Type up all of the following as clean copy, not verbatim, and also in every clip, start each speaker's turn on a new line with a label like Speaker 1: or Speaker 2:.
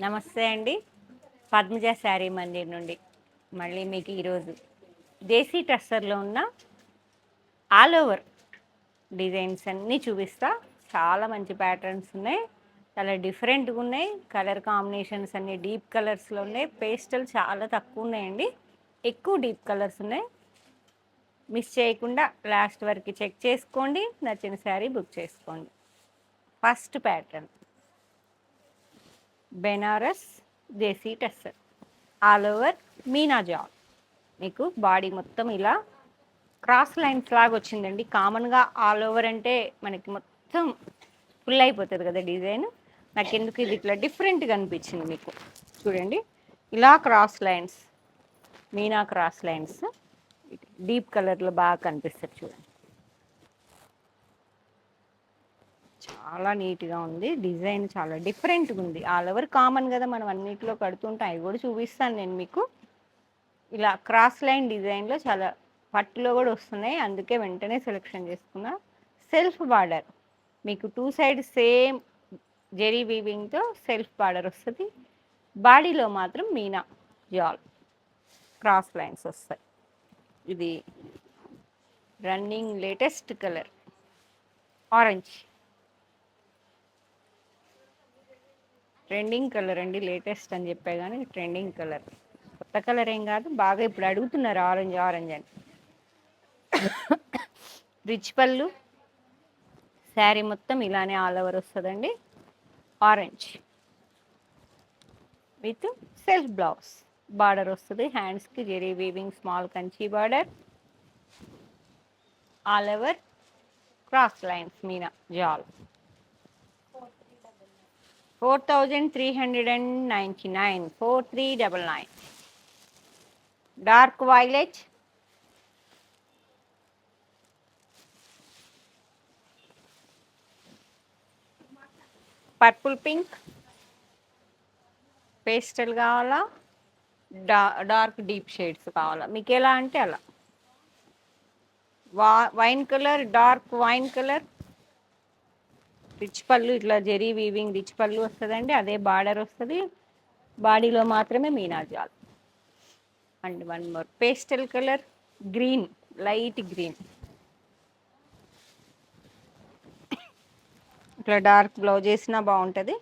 Speaker 1: నమస్తే అండి. పద్మజ శారీ మందిర్ నుండి మళ్ళీ మీకు ఈరోజు దేశీ టస్సర్లో ఉన్న ఆల్ ఓవర్ డిజైన్స్ అన్నీ చూపిస్తా. చాలా మంచి ప్యాటర్న్స్ ఉన్నాయి, చాలా డిఫరెంట్గా ఉన్నాయి. కలర్ కాంబినేషన్స్ అన్నీ డీప్ కలర్స్లో ఉన్నాయి. పేస్టల్ చాలా తక్కువ ఉన్నాయండి, ఎక్కువ డీప్ కలర్స్ ఉన్నాయి. మిస్ చేయకుండా లాస్ట్ వరకు చెక్ చేసుకోండి, నచ్చిన శారీ బుక్ చేసుకోండి. ఫస్ట్ ప్యాటర్న్ బెనారస్ దేశీ టస్సర్ ఆల్ ఓవర్ మీనా జాల్. మీకు బాడీ మొత్తం ఇలా క్రాస్ లైన్స్ లాగా వచ్చిందండి. కామన్గా ఆల్ ఓవర్ అంటే మనకి మొత్తం ఫుల్ అయిపోతుంది కదా డిజైన్. నాకు ఎందుకు ఇది ఇట్లా డిఫరెంట్గా అనిపించింది. మీకు చూడండి, ఇలా cross lines, Meena cross lines deep కలర్లో బాగా కనిపిస్తుంది. చూడండి, చాలా నీట్గా ఉంది. డిజైన్ చాలా డిఫరెంట్గా ఉంది. ఆల్ ఓవర్ కామన్ కదా, మనం అన్నింటిలో కడుతుంటాం. అవి కూడా చూపిస్తాను నేను మీకు. ఇలా క్రాస్ లైన్ డిజైన్లో చాలా పట్టులో కూడా వస్తున్నాయి, అందుకే వెంటనే సెలెక్షన్ చేసుకున్నా. సెల్ఫ్ బార్డర్ మీకు టూ సైడ్ సేమ్ జెరీ వీవింగ్తో సెల్ఫ్ బార్డర్ వస్తుంది. బాడీలో మాత్రం మీనా జాల్ క్రాస్ లైన్స్ వస్తాయి. ఇది running latest colour orange. Trending colour అండి, లేటెస్ట్ అని చెప్పే కానీ ట్రెండింగ్ కలర్, కొత్త కలర్ ఏం కాదు. బాగా ఇప్పుడు అడుగుతున్నారు ఆరెంజ్ ఆరెంజ్ అని. రిచ్ పళ్ళు, శారీ మొత్తం ఇలానే ఆల్ ఓవర్ వస్తుందండి. Orange with self blouse, border వస్తుంది. హ్యాండ్స్కి zari weaving small Kanchi border, all over cross lines మీనా జాల్. 4399, 4399. Dark violet, purple pink, pastel కావాలా, డార్క్ డీప్ షేడ్స్ కావాలా, మీకు ఎలా అంటే అలా. Wine colour, dark wine colour, rich పళ్ళు, ఇట్లా జెరీ వీవింగ్ రిచ్ పళ్ళు వస్తుందండి. అదే బార్డర్ వస్తుంది. బాడీలో మాత్రమే meena jaal. And one more pastel colour green, light green, ఇట్లా డార్క్ బ్లౌజ్ వేసినా బాగుంటుంది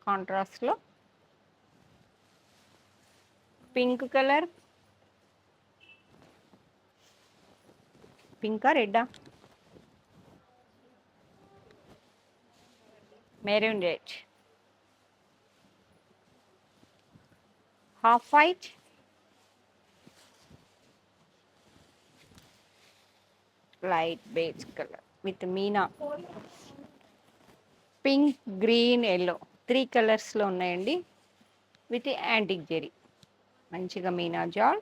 Speaker 1: కాంట్రాస్ట్లో. పింక్ కలర్, పింకా రెడ్డా, maroon red, half white, light beige colour with meena, pink, green, yellow, 3 కలర్స్లో ఉన్నాయండి విత్ యాంటిక్ జెరీ. మంచిగా మీనా జాల్.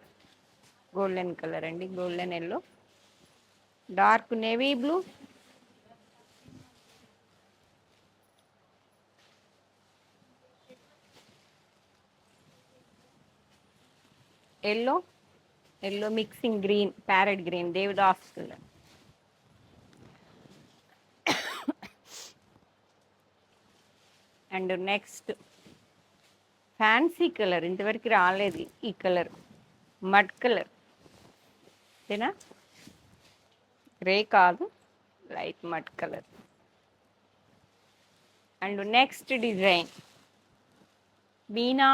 Speaker 1: గోల్డెన్ కలర్ అండి, golden yellow, dark navy blue, yellow, yellow mixing green, parrot green, Devdas colour, and next fancy colour, ఇంతవరకు రాలేదు ఈ colour, mud colour. ఓకేనా, grey కాదు, light mud colour. And next design meena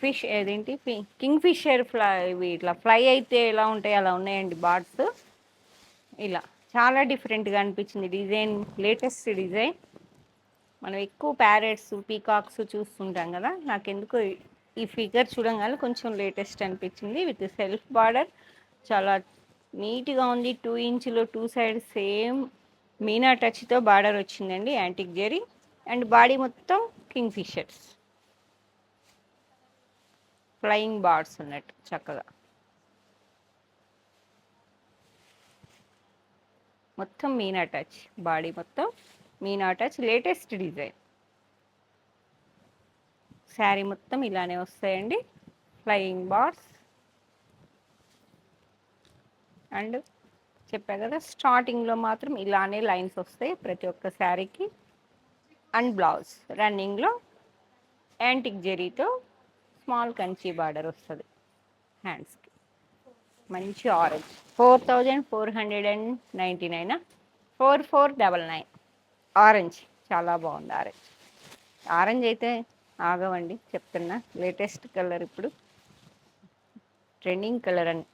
Speaker 1: fish, ఏదేంటి kingfisher fly, ఇవి ఇట్లా fly అయితే ఎలా ఉంటాయి అలా ఉన్నాయండి బార్డ్స్. ఇలా చాలా డిఫరెంట్గా అనిపించింది డిజైన్, లేటెస్ట్ డిజైన్. మనం ఎక్కువ ప్యారెట్స్ పీకాక్స్ చూస్తుంటాం కదా, నాకెందుకు ఈ ఫిగర్ చూడంగానే కొంచెం లేటెస్ట్ అనిపించింది. విత్ సెల్ఫ్ బార్డర్ చాలా నీట్గా ఉంది. 2 ఇంచులో 2 సైడ్ సేమ్ మీనా టచ్తో బార్డర్ వచ్చిందండి, యాంటిక్ జెరీ. అండ్ బాడీ మొత్తం కింగ్ ఫిషర్స్ ఫ్లయింగ్ బార్డ్స్ ఉన్నట్టు చక్కగా మొత్తం మీనా టచ్, బాడీ మొత్తం Meena touch, latest design. Sari మొత్తం ఇలానే వస్తాయండి, ఫ్లయింగ్ బార్డ్స్. అండ్ చెప్పా కదా, స్టార్టింగ్లో మాత్రం ఇలానే లైన్స్ వస్తాయి ప్రతి ఒక్క శారీకి. అండ్ బ్లౌజ్ రన్నింగ్లో యాంటిక్ జెరీతో స్మాల్ కంచి బార్డర్ వస్తుంది హ్యాండ్స్కి. మంచి ఆరెంజ్ 4499. 4499 ఆరెంజ్. చాలా బాగుంది ఆరెంజ్. ఆరెంజ్ అయితే ఆగవండి చెప్తున్నా. లేటెస్ట్ కలర్ ఇప్పుడు ట్రెండింగ్ కలర్ అని.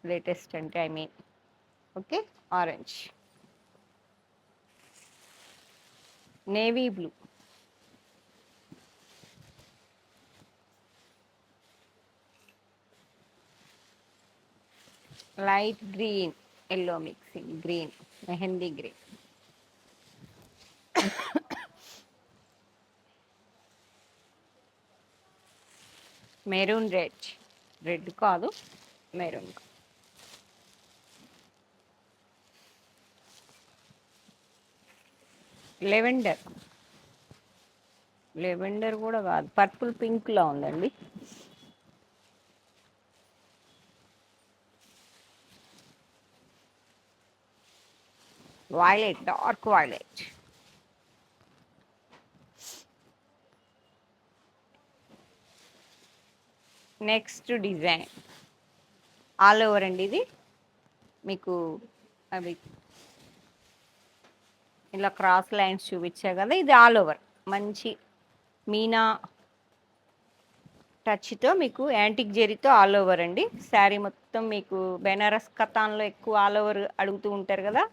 Speaker 1: లేటెస్ట్ అంటే I mean okay. Orange, navy blue, light green, yellow mixing green, mehndi green, maroon red. Red కాదు, మెరూన్. లెవెండర్. లెవెండర్ కూడా కాదు, పర్పుల్ పింక్లో ఉందండి. Violet, dark violet. Next design all over అండి. ఇది మీకు అవి ఇలా క్రాస్ లైన్స్ చూపించా కదా, ఇది ఆల్ ఓవర్ మంచి మీనా టచ్తో మీకు యాంటిక్ జెరీతో ఆల్ ఓవర్ అండి. శారీ మొత్తం మీకు బెనారస్ కతాన్లో ఎక్కువ ఆల్ ఓవర్ అడుగుతూ ఉంటారు కదా,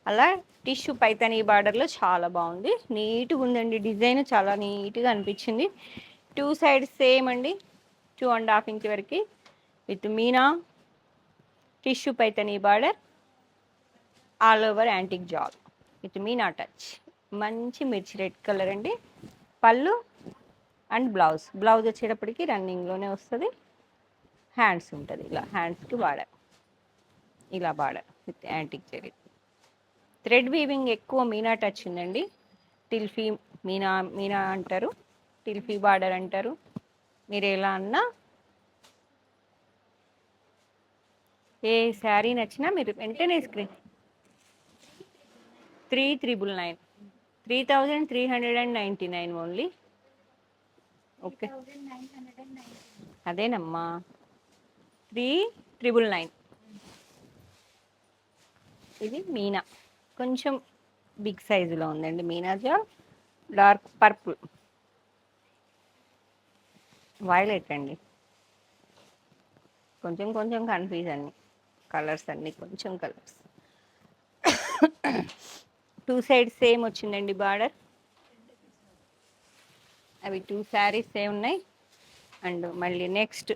Speaker 1: అలా టిష్యూ పైతానీ బార్డర్లో చాలా బాగుంది. నీట్గా ఉందండి డిజైన్, చాలా నీట్గా అనిపించింది. టూ సైడ్స్ సేమ్ అండి, 2.5 ఇంచ్ వరకు with meena tissue Paithani border, all over antique jaal with meena touch. మంచి మిర్చి రెడ్ కలర్ అండి. పళ్ళు అండ్ బ్లౌజ్. బ్లౌజ్ వచ్చేటప్పటికి రన్నింగ్లోనే వస్తుంది. హ్యాండ్స్ ఉంటుంది ఇలా, హ్యాండ్స్కి బార్డర్, ఇలా border with antique zari. Thread weaving ఎక్కువ మీనా టచ్ ఉందండి. టిల్ఫీ మీనా, మీనా అంటారు, టిల్ఫీ బార్డర్ అంటారు, మీరు ఎలా అన్నా. ఏ శారీ నచ్చినా మీరు వెంటనే స్క్రీన్. 3399, 3399 ఓన్లీ. ఓకే అదేనమ్మా, 3999. ఇది మీనా, కొంచెం బిగ్ సైజులో ఉందండి మీనా జాల్. డార్క్ పర్పుల్, వైలెట్ అండి. కొంచెం కొంచెం కన్ఫ్యూజ్ అన్ని కలర్స్, అన్ని కొంచెం కలర్స్. టూ సైడ్స్ సేమ్ వచ్చిందండి బార్డర్. అవి టూ శారీస్ సేమ్ ఉన్నాయి. అండ్ మళ్ళీ నెక్స్ట్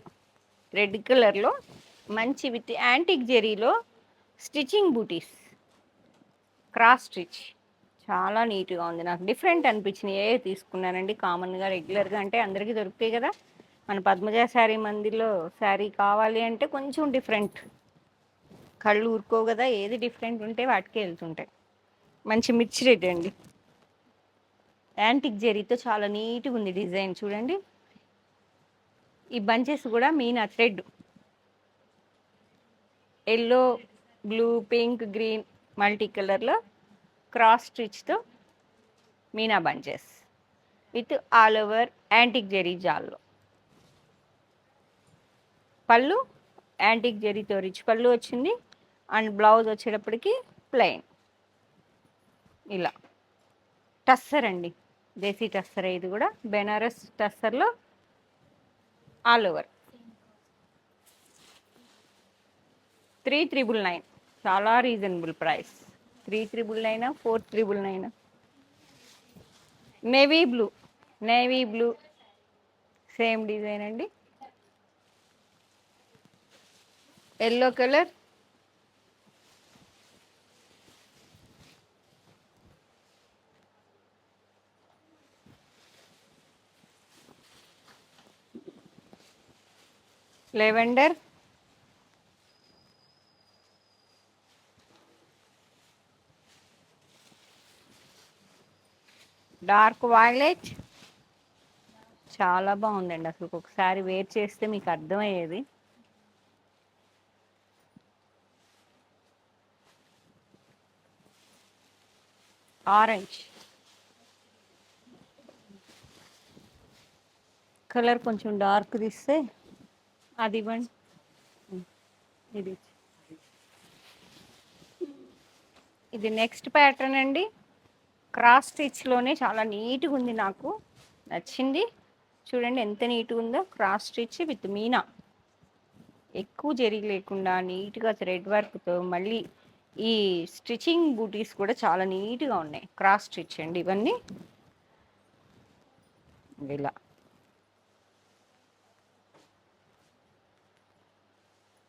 Speaker 1: రెడ్ కలర్లో మంచి విత్ యాంటిక్ జెరీలో స్టిచ్చింగ్ బూటీస్, క్రాస్ స్టిచ్. చాలా నీట్గా ఉంది, నాకు డిఫరెంట్ అనిపించింది. ఏ తీసుకున్నానండి కామన్గా రెగ్యులర్గా అంటే అందరికీ దొరుకుతాయి కదా, మన పద్మజ శారీ మందిలో శారీ కావాలి అంటే కొంచెం డిఫరెంట్. కళ్ళు ఊరుకోవు కదా, ఏది డిఫరెంట్ ఉంటే వాటికే వెళ్తుంటాయి. మంచి మిర్చి రెడ్ అండి, యాంటిక్ జెరీతో చాలా నీట్గా ఉంది డిజైన్ చూడండి. ఈ బంచెస్ కూడా meena thread, yellow, blue, pink, green multi కలర్లో క్రాస్ స్టిచ్తో meena bunches with all over antique zari జాల్లో. పళ్ళు యాంటిక్ జెరీతో రిచ్ పళ్ళు వచ్చింది. అండ్ బ్లౌజ్ వచ్చేటప్పటికి ప్లెయిన్ ఇలా. టస్సర్ అండి, దేశీ టస్సర్. ఇది కూడా బెనారస్ టస్సర్లో ఆల్ ఓవర్. 3399, చాలా reasonable price. 3399, 4399. Navy blue, navy blue same design అండి. Yellow colour, lavender, dark violet. చాలా బాగుందండి, అసలు ఒకసారి వేర్ చేస్తే మీకు అర్థమయ్యేది. ఆరెంజ్, కలర్ కొంచెం డార్క్ తీస్తే అది ఇవ్వండి. ఇది ఇది నెక్స్ట్ ప్యాటర్న్ అండి. క్రాస్ స్టిచ్లోనే చాలా నీట్గా ఉంది, నాకు నచ్చింది. చూడండి ఎంత నీట్గా ఉందో, క్రాస్ స్టిచ్ విత్ మీనా, ఎక్కువ జరిగి లేకుండా నీట్గా థ్రెడ్ వర్క్తో. మళ్ళీ ఈ స్టిచ్చింగ్ బూటీస్ కూడా చాలా నీట్గా ఉన్నాయి. క్రాస్ స్టిచ్ అండి ఇవన్నీ. ఇలా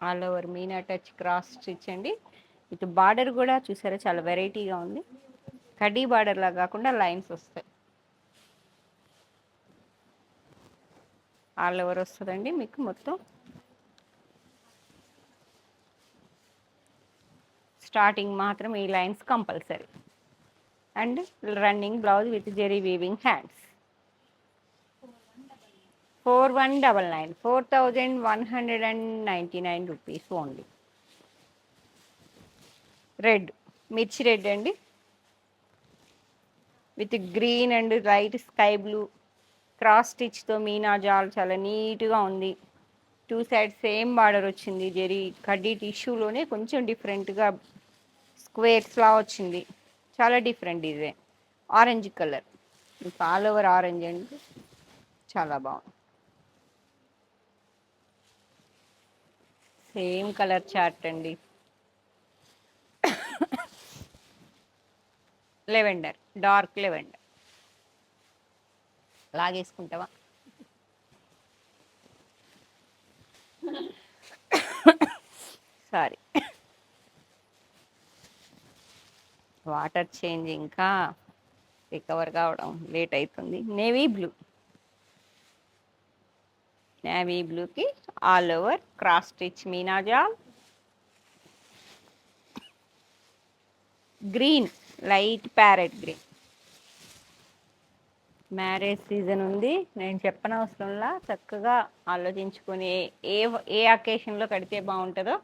Speaker 1: all over meena touch cross stitch అండి. ఇటు బార్డర్ కూడా చూసారా చాలా వెరైటీగా ఉంది. కడ్డీ బార్డర్ లా కాకుండా లైన్స్ వస్తాయి. ఆల్ ఓవర్ వస్తుందండి మీకు మొత్తం. స్టార్టింగ్ మాత్రం ఈ lines compulsory. And running blouse with zari weaving hands. 4199, 4199 rupees only. Red, మిర్చి రెడ్ అండి, with green and light sky blue cross స్టిచ్తో మీనా జాల్ చాలా నీట్గా ఉంది. టూ సైడ్ సేమ్ బార్డర్ వచ్చింది. జెరీ కడ్డీ టిష్యూలోనే కొంచెం డిఫరెంట్గా స్క్వేర్స్లా వచ్చింది. చాలా different design. Orange colour, all over orange అండి, చాలా బాగుంది. సేమ్ కలర్ చార్ట్ అండి. Lavender, dark lavender. లాగేసుకుంటావా? సారీ, వాటర్ చేంజ్ ఇంకా రికవర్ కావడం లేట్ అవుతుంది. నేవీ బ్లూ, నేవీ బ్లూకి ఆల్ ఓవర్ క్రాస్ స్టిచ్ మీనాజాల్. Green, light parrot green. Marriage season ఉంది, నేను చెప్పనవసరంలా చక్కగా ఆలోచించుకొని ఏ ఏ అకేషన్లో కడితే బాగుంటుందో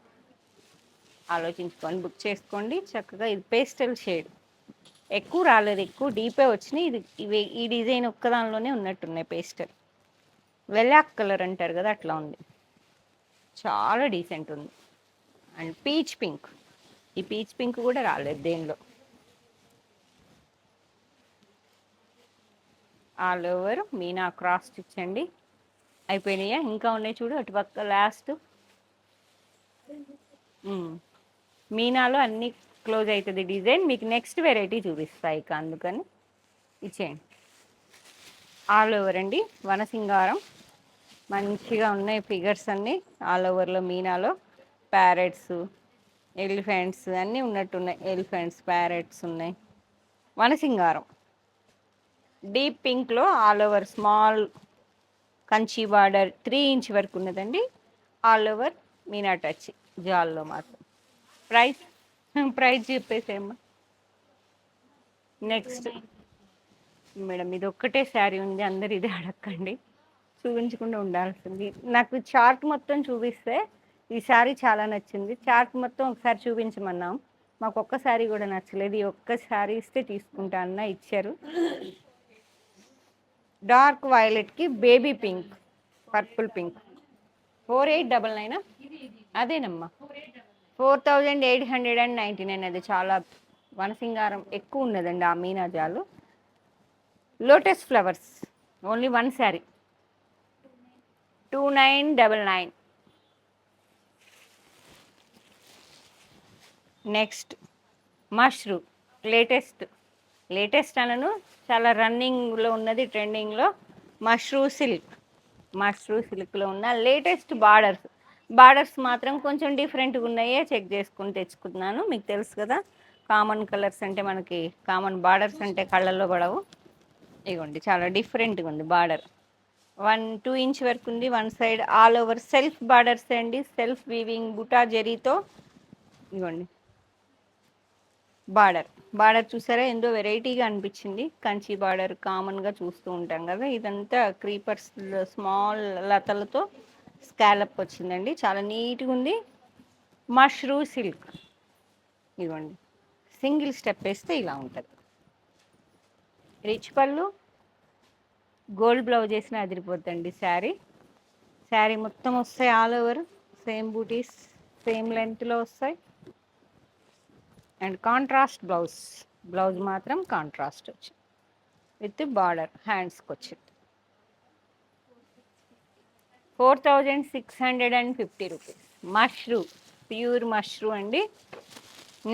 Speaker 1: ఆలోచించుకొని బుక్ చేసుకోండి. చక్కగా ఇది పేస్టల్ షేడ్, ఎక్కువ రాలేదు, ఎక్కువ డీపే వచ్చినాయి. ఇవి ఈ డిజైన్ ఒక్కదానిలోనే ఉన్నట్టున్నాయి పేస్టల్. వెలాక్ కలర్ అంటారు కదా, అట్లా ఉంది. చాలా డీసెంట్ ఉంది. అండ్ పీచ్ పింక్, ఈ పీచ్ పింక్ కూడా రాలేదు దేనిలో. All over Meena cross stitch అండి. అయిపోయినాయా? ఇంకా ఉన్నాయి చూడు అటుపక్క లాస్ట్. మీనాలో అన్నీ క్లోజ్ అవుతుంది డిజైన్. మీకు నెక్స్ట్ వెరైటీ చూపిస్తాయి ఇక, అందుకని ఇచ్చేయండి. ఆల్ ఓవర్ అండి, వనసింగారం. మంచిగా ఉన్నాయి ఫిగర్స్ అన్నీ. ఆల్ ఓవర్లో మీనాలో ప్యారెట్స్, ఎలిఫెంట్స్ అన్నీ ఉన్నట్టున్నాయి. ఎలిఫెంట్స్, ప్యారెట్స్ ఉన్నాయి. వనసింగారం డీప్ పింక్లో all over small Kanchi border 3 inch వరకు ఉన్నదండి. ఆల్ ఓవర్ మీనా టచ్ జాల్లో మాత్రం. ప్రైస్ ప్రైస్ చెప్పేసేమ్మా. నెక్స్ట్ మేడం, ఇది ఒక్కటే శారీ ఉంది, అందరు ఇదే అడగండి, చూపించకుండా ఉండాల్సింది. నాకు చార్ట్ మొత్తం చూపిస్తే ఈ శారీ చాలా నచ్చింది. చార్ట్ మొత్తం ఒకసారి చూపించమన్నాం, మాకు ఒక్క శారీ కూడా నచ్చలేదు. ఈ ఒక్క శారీ ఇస్తే తీసుకుంటా అన్న ఇచ్చారు. డార్క్ వైలెట్కి బేబీ పింక్, పర్పుల్ పింక్. 4899. అదేనమ్మా, 4899. అది చాలా వనసింగారం ఎక్కువ ఉన్నదండి ఆ మీనాజాలు. Lotus flowers only one sari, 2999. Next mushroom, latest అనను, చాలా రన్నింగ్లో ఉన్నది, ట్రెండింగ్లో. మష్రూ సిల్క్లో ఉన్న లేటెస్ట్ బార్డర్స్ మాత్రం కొంచెం డిఫరెంట్గా ఉన్నాయే చెక్ చేసుకుని తెచ్చుకున్నాను. మీకు తెలుసు కదా, కామన్ కలర్స్ అంటే మనకి కామన్ బార్డర్స్ అంటే కళ్ళల్లో పడవు. ఇగోండి చాలా డిఫరెంట్గా ఉంది బార్డర్. 1-2 ఇంచ్ వరకు ఉంది one side. All over self borders అండి, సెల్ఫ్ వీవింగ్ బుటా జెరీతో. ఇగోండి బార్డర్ చూసారా, ఎంతో వెరైటీగా అనిపించింది. కంచి బార్డర్ కామన్గా చూస్తూ ఉంటాం కదా, ఇదంతా క్రీపర్స్ స్మాల్ లతలతో స్కాలప్ వచ్చిందండి, చాలా నీట్గా ఉంది. మష్రూ సిల్క్, ఇవ్వండి సింగిల్ స్టెప్ వేస్తే ఇలా ఉంటుంది. రిచ్ పళ్ళు, గోల్డ్ బ్లౌజ్ వేసిన అదిరిపోద్దండి శారీ. శారీ మొత్తం వస్తాయి all over same butis, same లెంత్లో వస్తాయి. అండ్ కాంట్రాస్ట్ బ్లౌజ్, బ్లౌజ్ మాత్రం కాంట్రాస్ట్ వచ్చి విత్ బార్డర్ హ్యాండ్స్కి వచ్చింది. 4650 రూపీస్. మష్రూ, ప్యూర్ మష్రూ అండి,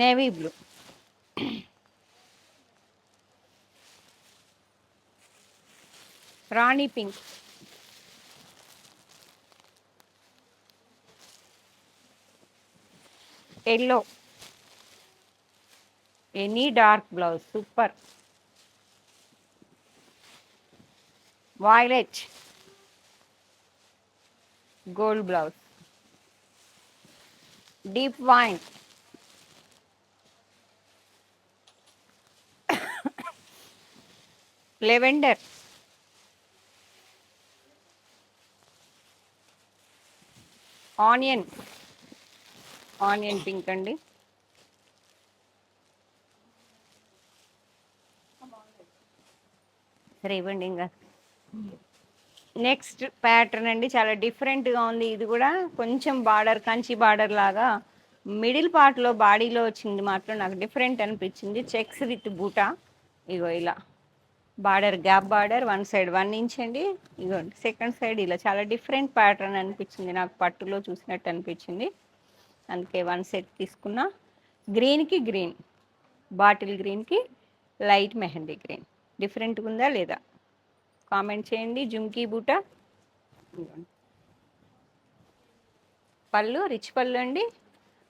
Speaker 1: నేవీ బ్లూ. రాణి pink, yellow, any dark blouse super. Violet, gold blouse. Deep wine, lavender, onion, onion pink అండి. సరే ఇవ్వండి ఇంకా. నెక్స్ట్ ప్యాటర్న్ అండి, చాలా డిఫరెంట్గా ఉంది. ఇది కూడా కొంచెం బార్డర్, కంచి బార్డర్ లాగా మిడిల్ పార్ట్లో బాడీలో వచ్చింది మాత్రం నాకు డిఫరెంట్ అనిపించింది. చెక్స్ విత్ బూటా. ఇగో ఇలా border, gap border, one side 1 inch అండి. ఇగో సెకండ్ సైడ్ ఇలా చాలా డిఫరెంట్ ప్యాటర్న్ అనిపించింది నాకు, పట్టులో చూసినట్టు అనిపించింది. అందుకే 1 సెట్ తీసుకున్నా. గ్రీన్కి గ్రీన్, బాటిల్ గ్రీన్కి లైట్ మెహందీ గ్రీన్. డిఫరెంట్గా ఉందా లేదా కామెంట్ చేయండి. జుమ్కీ బూటా, పళ్ళు రిచ్ పళ్ళు అండి.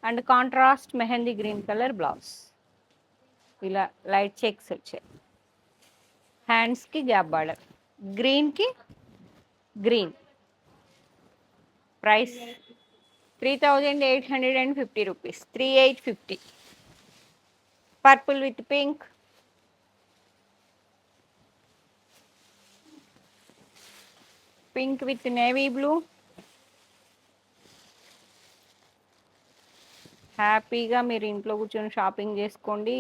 Speaker 1: And contrast mehndi green colour blouse. ఇలా లైట్ చెక్స్ వచ్చాయి. హ్యాండ్స్కి గ్యాప్ బార్డర్, గ్రీన్కి green. Price 3850 rupees. 3850. Purple with pink, pink with navy blue. హ్యాపీగా మీరు ఇంట్లో కూర్చొని షాపింగ్ చేసుకోండి.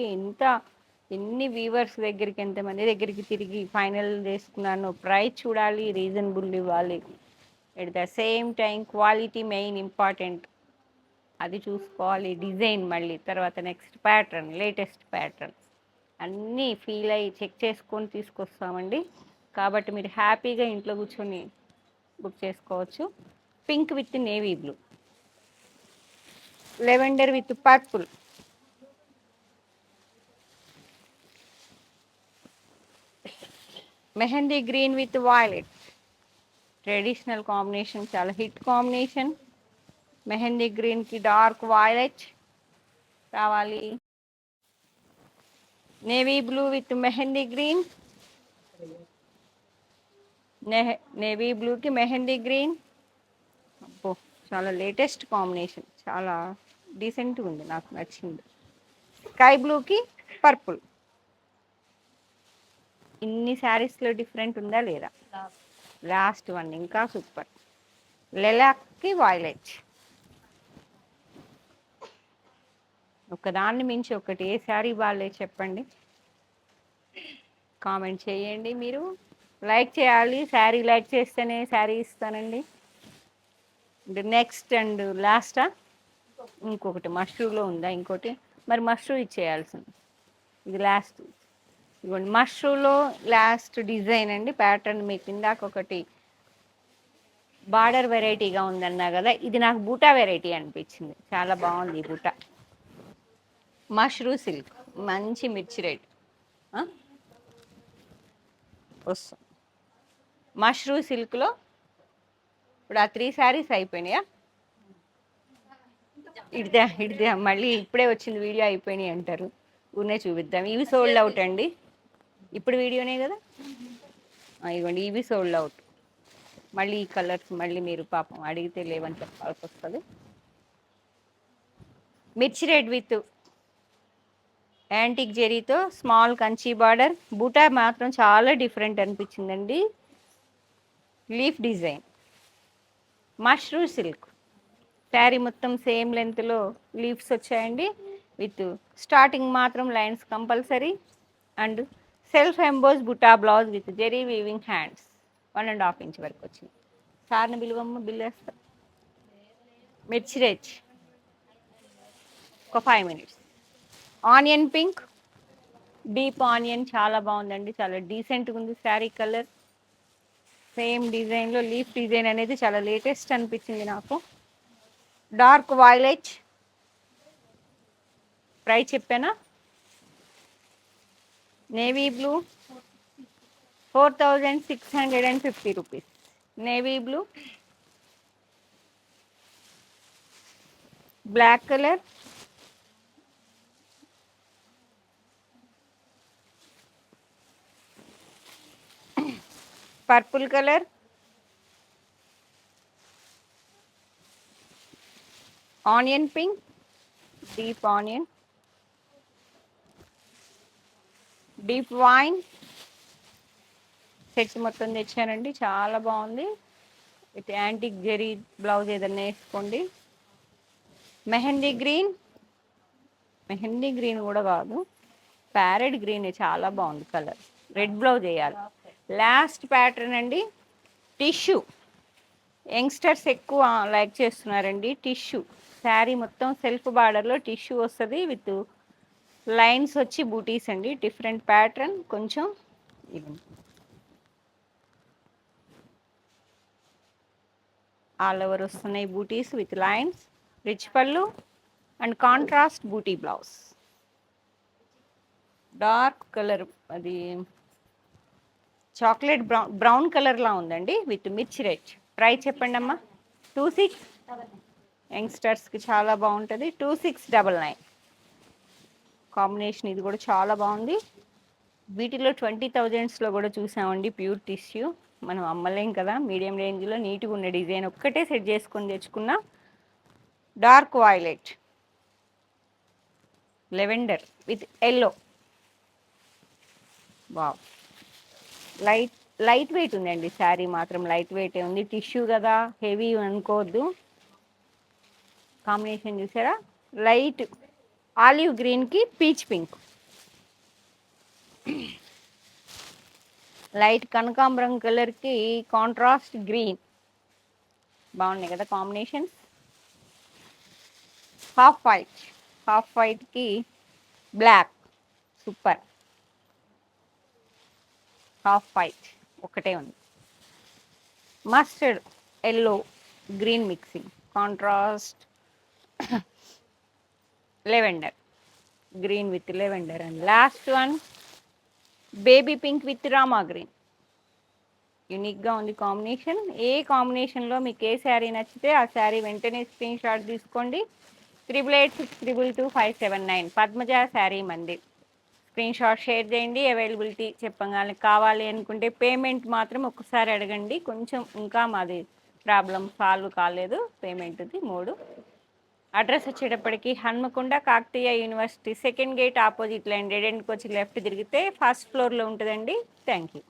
Speaker 1: ఎన్ని వీవర్స్ దగ్గరికి, ఎంతమంది దగ్గరికి తిరిగి ఫైనల్ చేసుకున్నాను. ప్రైస్ చూడాలి, రీజనబుల్ ఇవ్వాలి. At the same time quality main important, అది చూసుకోవాలి. డిజైన్ మళ్ళీ తర్వాత నెక్స్ట్ ప్యాటర్న్, లేటెస్ట్ ప్యాటర్న్ అన్నీ ఫీల్ అయ్యి చెక్ చేసుకొని తీసుకొస్తామండి. కాబట్టి మీరు హ్యాపీగా ఇంట్లో కూర్చొని బుక్ చేసుకోవచ్చు. Pink with navy blue, lavender with purple, mehndi green with violet. Traditional combination, చాలా హిట్ కాంబినేషన్. మెహందీ గ్రీన్కి డార్క్ వైలెట్ రావాలి. Navy blue with mehndi green, navy బ్లూకి మెహందీ గ్రీన్. అబ్బో చాలా లేటెస్ట్ కాంబినేషన్, చాలా డీసెంట్గా ఉంది, నాకు నచ్చింది. స్కై బ్లూకి పర్పుల్. ఇన్ని శారీస్లో డిఫరెంట్ ఉందా లేదా? లాస్ట్ వన్ ఇంకా సూపర్. లెలాక్కి వైలెట్. ఒకదాన్ని మించి ఒకటి, ఏ శారీ బాగాలే చెప్పండి, కామెంట్ చేయండి. మీరు లైక్ చేయాలి, శారీ లైక్ చేస్తేనే శారీ ఇస్తానండి. నెక్స్ట్ అండ్ లాస్టా? ఇంకొకటి మష్రూలో ఉందా ఇంకోటి? మరి మష్రూ ఇచ్చేయాల్సింది. ఇది లాస్ట్. ఇదిగోండి మష్రూలో లాస్ట్ డిజైన్ అండి, ప్యాటర్న్. మీకు ఇందాక ఒకటి బార్డర్ వెరైటీగా ఉందన్నా కదా, ఇది నాకు బూటా వెరైటీ అనిపించింది. చాలా బాగుంది ఈ బూటా. మష్రూ సిల్క్, మంచి మిర్చి రెడ్ వస్తుంది. మష్రూ సిల్క్లో ఇప్పుడు ఆ 3 శారీస్ అయిపోయినాయా? ఇడితే మళ్ళీ ఇప్పుడే వచ్చింది వీడియో అయిపోయినాయి అంటారు. ఊరినే చూపిద్దాం. ఇవి సోల్డ్ అవుట్ అండి, ఇప్పుడు వీడియోనే కదా. ఇవ్వండి, ఇవి సోల్డ్ అవుట్. మళ్ళీ ఈ కలర్స్ మళ్ళీ మీరు పాపం అడిగితే లేవని చెప్పాల్సి వస్తుంది. మిర్చి రెడ్ విత్ యాంటిక్ జెరీతో స్మాల్ కంచి బార్డర్. బూటా మాత్రం చాలా డిఫరెంట్ అనిపించిందండి. Leaf design, mashru silk. Sari మొత్తం సేమ్ లెంత్లో లీవ్స్ వచ్చాయండి. విత్ స్టార్టింగ్ మాత్రం lines compulsory. And self emboss buta blouse with zari weaving hands. 1.5 inch వరకు వచ్చింది. సార్ని బిలువమ్మ, బిల్లు వేస్తా. మిర్చి రేచ్ ఒక 5 minutes. Onion pink, deep onion చాలా బాగుందండి, చాలా డీసెంట్గా ఉంది శారీ కలర్. సేమ్ డిజైన్లో లీఫ్ డిజైన్ అనేది చాలా లేటెస్ట్ అనిపించింది నాకు. డార్క్ వైలెట్, ప్రైస్ చెప్పానా? Navy blue 4650 rupees. Navy blue, black colour, purple colour, onion pink, deep onion, deep wine set మొత్తం తెచ్చానండి, చాలా బాగుంది. విత్ యాంటిక్ జెరీ బ్లౌజ్ ఏదన్నా వేసుకోండి. మెహందీ గ్రీన్, మెహందీ గ్రీన్ కూడా కాదు, ప్యారెట్ గ్రీన్, చాలా బాగుంది కలర్. రెడ్ బ్లౌజ్ వేయాలి. లాస్ట్ ప్యాటర్న్ అండి, టిష్యూ. యంగ్స్టర్స్ ఎక్కువ లైక్ చేస్తున్నారండి టిష్యూ. శారీ మొత్తం సెల్ఫ్ బార్డర్లో టిష్యూ వస్తుంది, విత్ లైన్స్ వచ్చి బూటీస్ అండి. డిఫరెంట్ ప్యాటర్న్, కొంచెం ఆల్ ఓవర్ వస్తున్నాయి butis with lines. Rich pallu and contrast buti blouse. Dark colour, అది చాక్లెట్ బ్రౌన్ కలర్లా ఉందండి, విత్ మిర్చి రెడ్. ప్రైస్ చెప్పండి అమ్మా. 26. యంగ్స్టర్స్కి చాలా బాగుంటుంది. 2699. కాంబినేషన్ ఇది కూడా చాలా బాగుంది. వీటిలో 20,000s కూడా చూసామండి ప్యూర్ టిష్యూ. మనం అమ్మలేం కదా, మీడియం రేంజ్లో నీట్గా ఉన్న డిజైన్ ఒక్కటే సెట్ చేసుకొని తెచ్చుకున్న. Dark violet, lavender with yellow. Wow, light light weight ఉందండి శారీ, మాత్రం లైట్ వెయిట్ ఉంది. టిష్యూ కదా, హెవీ అనుకోవద్దు. కాంబినేషన్ చూసారా, లైట్ ఆలివ్ గ్రీన్కి పీచ్ పింక్, లైట్ కనకాంబరం కలర్కి కాంట్రాస్ట్ గ్రీన్. బాగున్నాయి కదా కాంబినేషన్స్. హాఫ్ వైట్, హాఫ్ వైట్కి బ్లాక్, సూపర్. హాఫ్ వైట్ ఒకటే ఉంది. Mustard yellow green mixing, contrast lavender, green with lavender. And last one baby pink with రామా గ్రీన్. యూనిక్గా ఉంది కాంబినేషన్. ఏ కాంబినేషన్లో మీకు ఏ శారీ నచ్చితే ఆ శారీ వెంటనే స్క్రీన్ షాట్ తీసుకోండి. 8886222579 Padmaja sari Mandir. Screen shot share చేయండి. అవైలబిలిటీ చెప్పగానే కావాలి అనుకుంటే పేమెంట్ మాత్రం ఒక్కసారి అడగండి. కొంచెం ఇంకా మాది ప్రాబ్లం సాల్వ్ కాలేదు పేమెంట్ది. 3 అడ్రస్ వచ్చేటప్పటికి Hanamkonda Kakatiya university second gate opposite lane dead ఎండ్కి వచ్చి లెఫ్ట్ తిరిగితే ఫస్ట్ ఫ్లోర్లో ఉంటుందండి. Thank you.